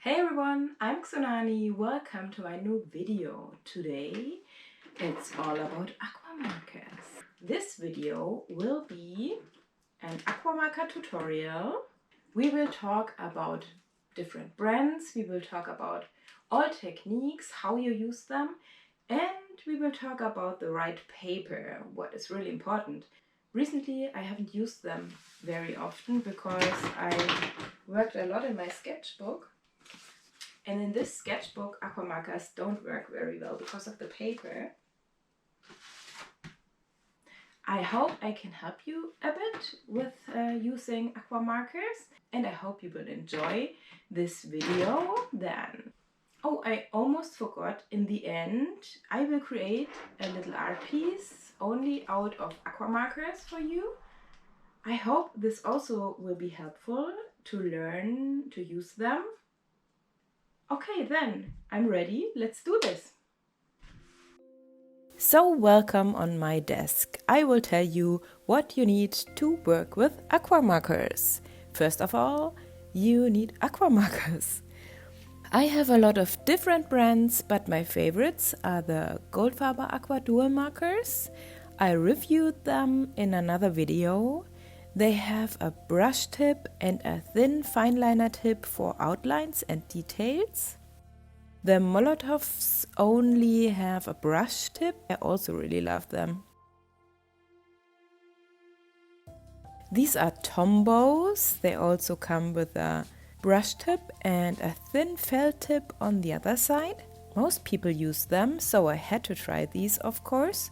Hey everyone, I'm Xonani. Welcome to my new video. Today it's all about Aqua Markers. This video will be an Aqua Marker tutorial. We will talk about different brands, we will talk about all techniques, how you use them, and we will talk about the right paper, what is really important. Recently I haven't used them very often because I worked a lot in my sketchbook. And in this sketchbook, Aqua Markers don't work very well because of the paper. I hope I can help you a bit with using Aqua Markers, and I hope you will enjoy this video then. Oh, I almost forgot, in the end I will create a little art piece only out of Aqua Markers for you. I hope this also will be helpful to learn to use them. Okay, then, I'm ready. Let's do this. So, welcome on my desk. I will tell you what you need to work with Aqua Markers. First of all, you need Aqua Markers. I have a lot of different brands, but my favorites are the Goldfarbe Aqua Dual Markers. I reviewed them in another video. They have a brush tip and a thin fine liner tip for outlines and details. The Molotovs only have a brush tip. I also really love them. These are Tombos. They also come with a brush tip and a thin felt tip on the other side. Most people use them, so I had to try these, of course.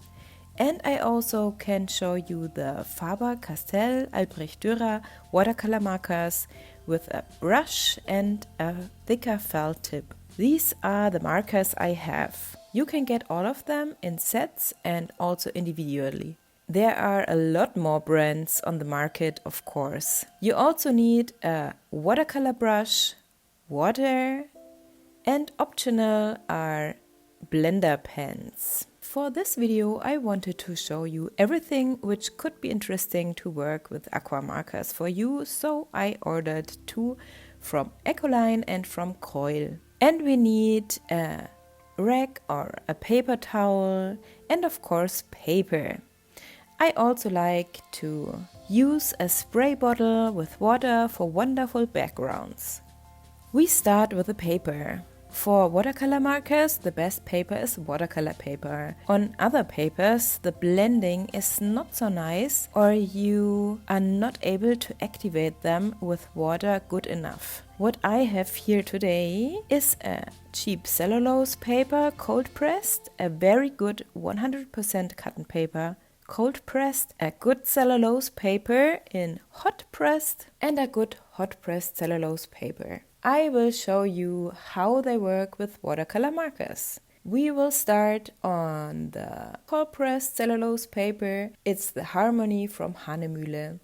And I also can show you the Faber-Castell Albrecht Dürer watercolor markers with a brush and a thicker felt tip. These are the markers I have. You can get all of them in sets and also individually. There are a lot more brands on the market, of course. You also need a watercolor brush, water, and optional are blender pens. For this video I wanted to show you everything which could be interesting to work with Aqua Markers for you, so I ordered two from Ecoline and from Kreul. And we need a rag or a paper towel and of course paper. I also like to use a spray bottle with water for wonderful backgrounds. We start with the paper. For watercolor markers, the best paper is watercolor paper. On other papers, the blending is not so nice or you are not able to activate them with water good enough. What I have here today is a cheap cellulose paper, cold pressed, a very good 100% cotton paper, cold pressed, a good cellulose paper in hot pressed, and a good hot pressed cellulose paper. I will show you how they work with watercolor markers. We will start on the cold pressed cellulose paper. It's the Harmony from Hahnemühle.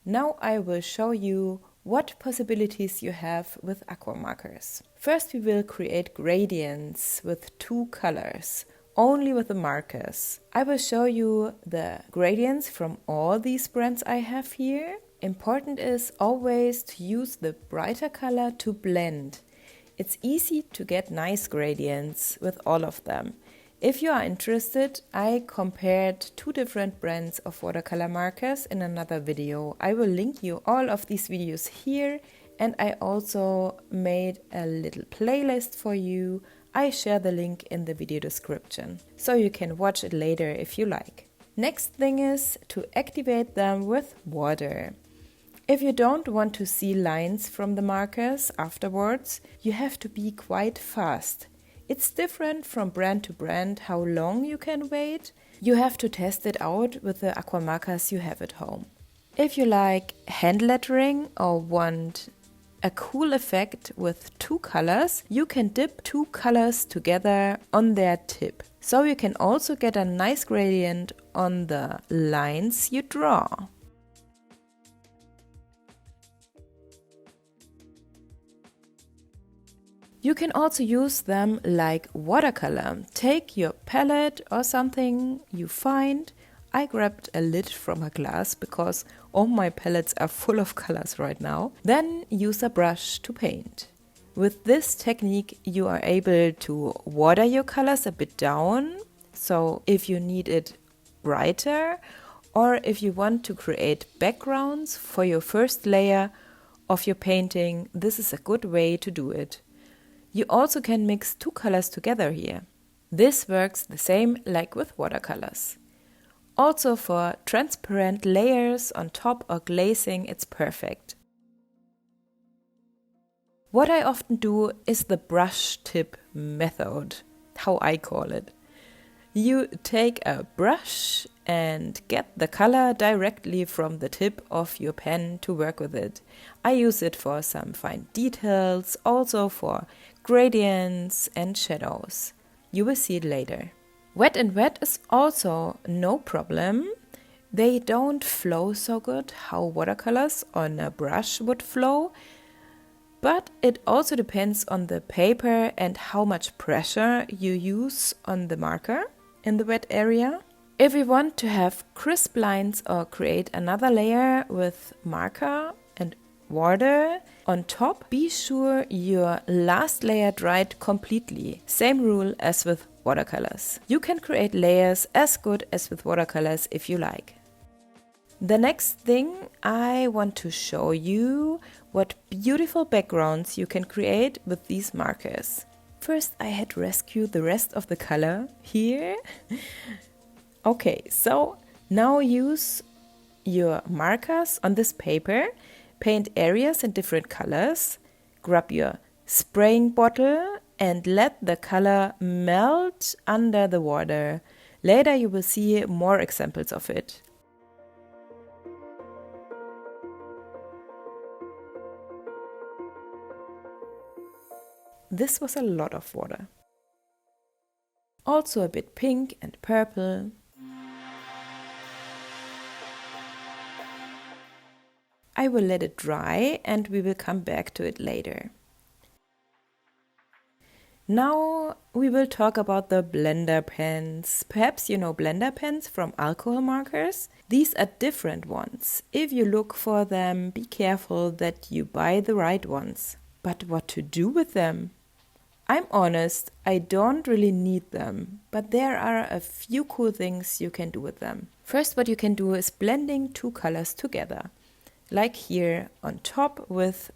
Now I will show you what possibilities you have with Aqua Markers. First we will create gradients with two colors, only with the markers. I will show you the gradients from all these brands I have here. Important is always to use the brighter color to blend. It's easy to get nice gradients with all of them. If you are interested, I compared two different brands of watercolor markers in another video. I will link you all of these videos here, and I also made a little playlist for you. I share the link in the video description, so you can watch it later if you like. Next thing is to activate them with water. If you don't want to see lines from the markers afterwards, you have to be quite fast. It's different from brand to brand how long you can wait. You have to test it out with the Aqua Markers you have at home. If you like hand lettering or want a cool effect with two colors, you can dip two colors together on their tip. So you can also get a nice gradient on the lines you draw. You can also use them like watercolor. Take your palette or something you find. I grabbed a lid from a glass because all my palettes are full of colors right now. Then use a brush to paint. With this technique, you are able to water your colors a bit down. So if you need it brighter, or if you want to create backgrounds for your first layer of your painting, this is a good way to do it. You also can mix two colors together here. This works the same like with watercolors. Also for transparent layers on top or glazing, it's perfect. What I often do is the brush tip method, how I call it. You take a brush and get the color directly from the tip of your pen to work with it. I use it for some fine details, also for gradients and shadows. You will see it later. Wet and wet is also no problem. They don't flow so good how watercolors on a brush would flow. But it also depends on the paper and how much pressure you use on the marker in the wet area. If you want to have crisp lines or create another layer with marker and water on top, be sure your last layer dried completely. Same rule as with watercolors. You can create layers as good as with watercolors if you like. The next thing I want to show you what beautiful backgrounds you can create with these markers. First, I had to rescue the rest of the color here. Okay, so now use your markers on this paper, paint areas in different colors, grab your spraying bottle and let the color melt under the water. Later you will see more examples of it. This was a lot of water. Also a bit pink and purple. I will let it dry and we will come back to it later. Now we will talk about the blender pens. Perhaps you know blender pens from Aqua Markers. These are different ones. If you look for them, be careful that you buy the right ones. But what to do with them? I'm honest, I don't really need them, but there are a few cool things you can do with them. First, what you can do is blending two colors together, like here on top with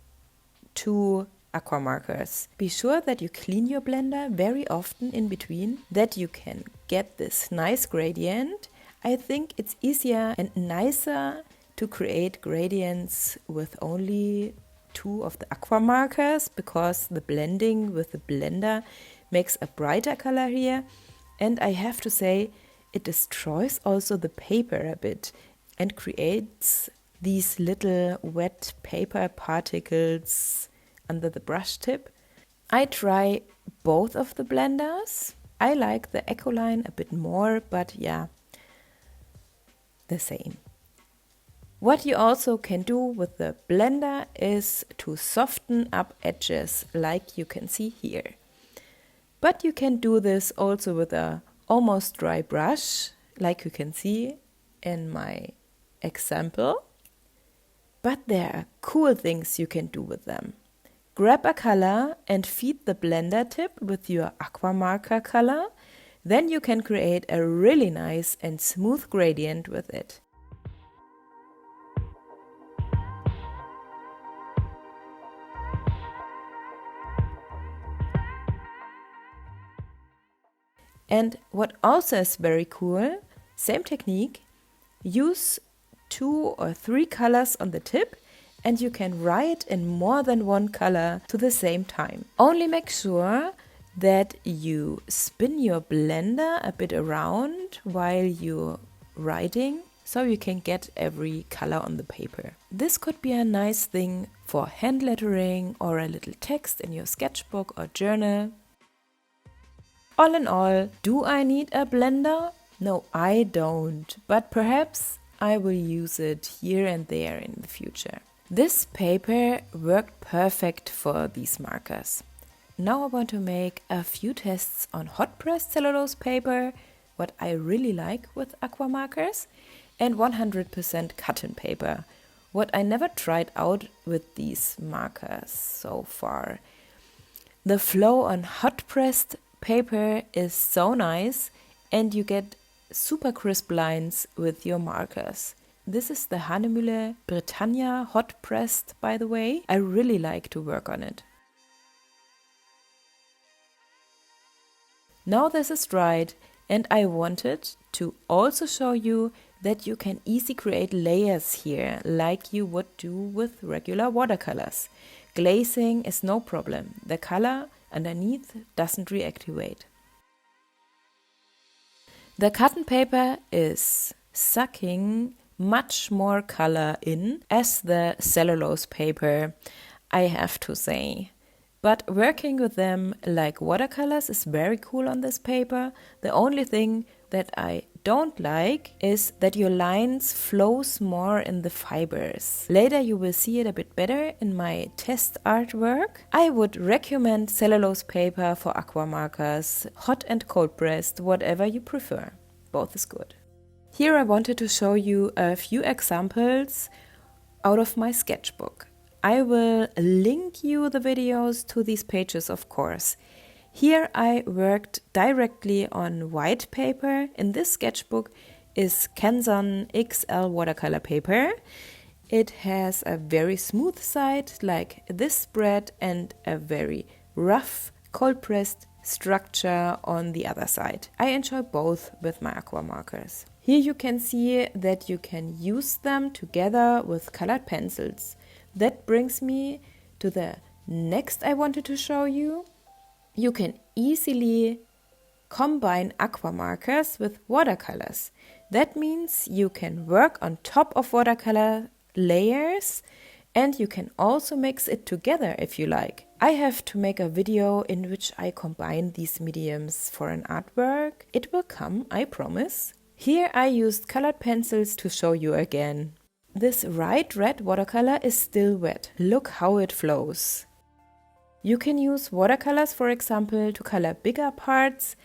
two Aqua Markers. Be sure that you clean your blender very often in between, that you can get this nice gradient. I think it's easier and nicer to create gradients with only two of the Aqua Markers, because the blending with the blender makes a brighter color here, and I have to say it destroys also the paper a bit and creates these little wet paper particles under the brush tip. I try both of the blenders. I like the Ecoline a bit more, but yeah, the same. What you also can do with the blender is to soften up edges, like you can see here. But you can do this also with a almost dry brush, like you can see in my example. But there are cool things you can do with them. Grab a color and feed the blender tip with your Aqua Marker color. Then you can create a really nice and smooth gradient with it. And what also is very cool, same technique, use 2 or 3 colors on the tip and you can write in more than one color to the same time. Only make sure that you spin your blender a bit around while you're writing, so you can get every color on the paper. This could be a nice thing for hand lettering or a little text in your sketchbook or journal. All in all, do I need a blender? No, I don't, but perhaps I will use it here and there in the future. This paper worked perfect for these markers. Now I want to make a few tests on hot pressed cellulose paper, what I really like with Aqua Markers, and 100% cotton paper, what I never tried out with these markers so far. The flow on hot pressed paper is so nice and you get super crisp lines with your markers. This is the Hahnemühle Britannia hot pressed, by the way. I really like to work on it. Now this is dried, and I wanted to also show you that you can easily create layers here like you would do with regular watercolors. Glazing is no problem. The color underneath doesn't reactivate. The cotton paper is sucking much more color in as the cellulose paper, I have to say. But working with them like watercolors is very cool on this paper. The only thing that I don't like is that your lines flows more in the fibers. Later you will see it a bit better in my test artwork. I would recommend cellulose paper for aqua markers, hot and cold pressed, whatever you prefer. Both is good. Here I wanted to show you a few examples out of my sketchbook. I will link you the videos to these pages, of course. Here I worked directly on white paper. In this sketchbook is Canson XL watercolor paper. It has a very smooth side like this spread and a very rough cold pressed structure on the other side. I enjoy both with my aqua markers. Here you can see that you can use them together with colored pencils. That brings me to the next I wanted to show you. You can easily combine aqua markers with watercolors. That means you can work on top of watercolor layers and you can also mix it together if you like. I have to make a video in which I combine these mediums for an artwork. It will come, I promise. Here I used colored pencils to show you again. This bright red watercolor is still wet. Look how it flows. You can use watercolors, for example, to color bigger parts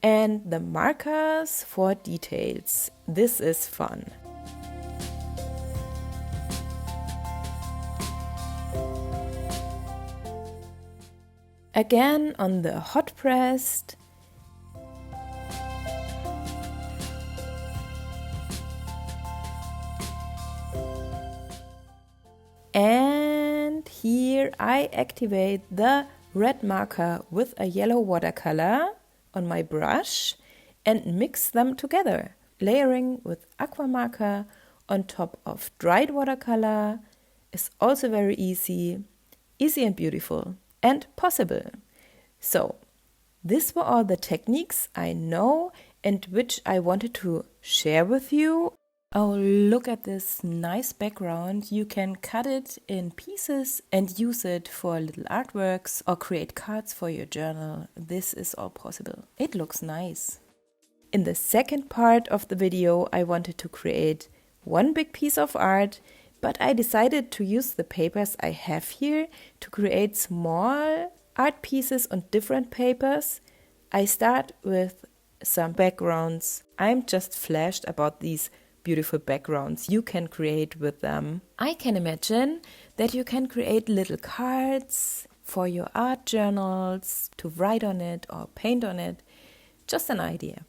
and the markers for details. This is fun. Again on the hot pressed. And here I activate the red marker with a yellow watercolor on my brush and mix them together. Layering with aqua marker on top of dried watercolor is also very easy and beautiful and possible. So, these were all the techniques I know and which I wanted to share with you. Oh, look at this nice background. You can cut it in pieces and use it for little artworks or create cards for your journal. This is all possible. It looks nice. In the second part of the video, I wanted to create one big piece of art, but I decided to use the papers I have here to create small art pieces on different papers. I start with some backgrounds. I'm just flashed about these beautiful backgrounds you can create with them. I can imagine that you can create little cards for your art journals to write on it or paint on it. Just an idea.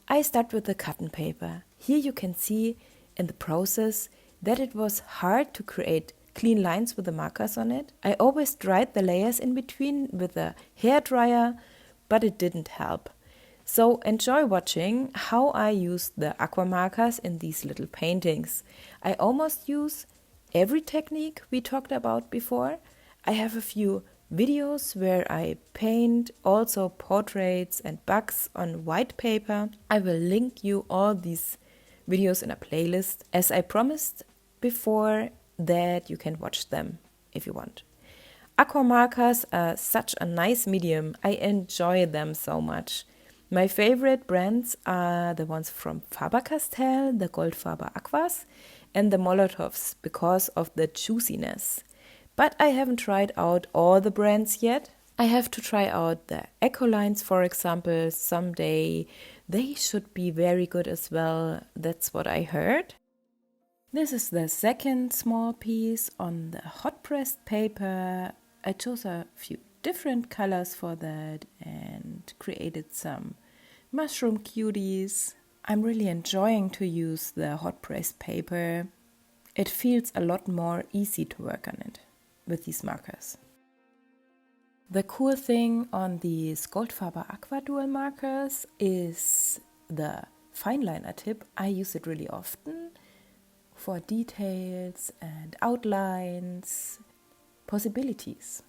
I start with the cotton paper. Here you can see in the process that it was hard to create clean lines with the markers on it. I always dried the layers in between with a hairdryer, but it didn't help. So enjoy watching how I use the aqua markers in these little paintings. I almost use every technique we talked about before. I have a few videos where I paint also portraits and bugs on white paper. I will link you all these videos in a playlist, as I promised before that you can watch them if you want. Aqua markers are such a nice medium. I enjoy them so much. My favorite brands are the ones from Faber-Castell, the Goldfarber Aquas, and the Molotovs because of the juiciness. But I haven't tried out all the brands yet. I have to try out the Ecolines, for example, someday. They should be very good as well. That's what I heard. This is the second small piece on the hot pressed paper. I chose a few different colors for that and created some mushroom cuties. I'm really enjoying to use the hot pressed paper. It feels a lot more easy to work on it with these markers. The cool thing on these Goldfarbe Aqua Dual markers is the fine liner tip. I use it really often for details and outlines, possibilities.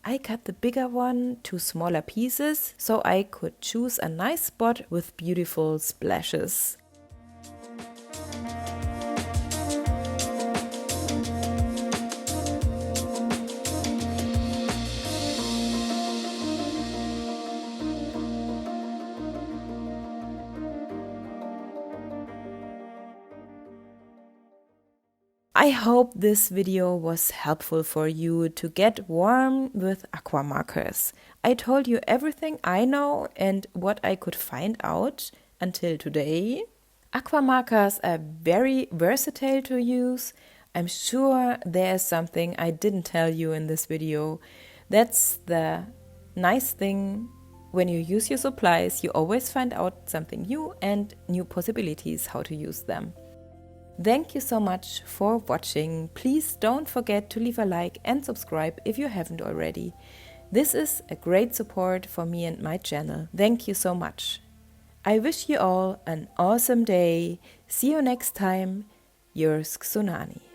I cut the bigger one to smaller pieces so I could choose a nice spot with beautiful splashes. I hope this video was helpful for you to get warm with Aqua Markers. I told you everything I know and what I could find out until today. Aqua Markers are very versatile to use. I'm sure there's something I didn't tell you in this video. That's the nice thing. When you use your supplies, you always find out something new and new possibilities how to use them. Thank you so much for watching. Please don't forget to leave a like and subscribe if you haven't already. This is a great support for me and my channel. Thank you so much. I wish you all an awesome day. See you next time. Yours Xunani.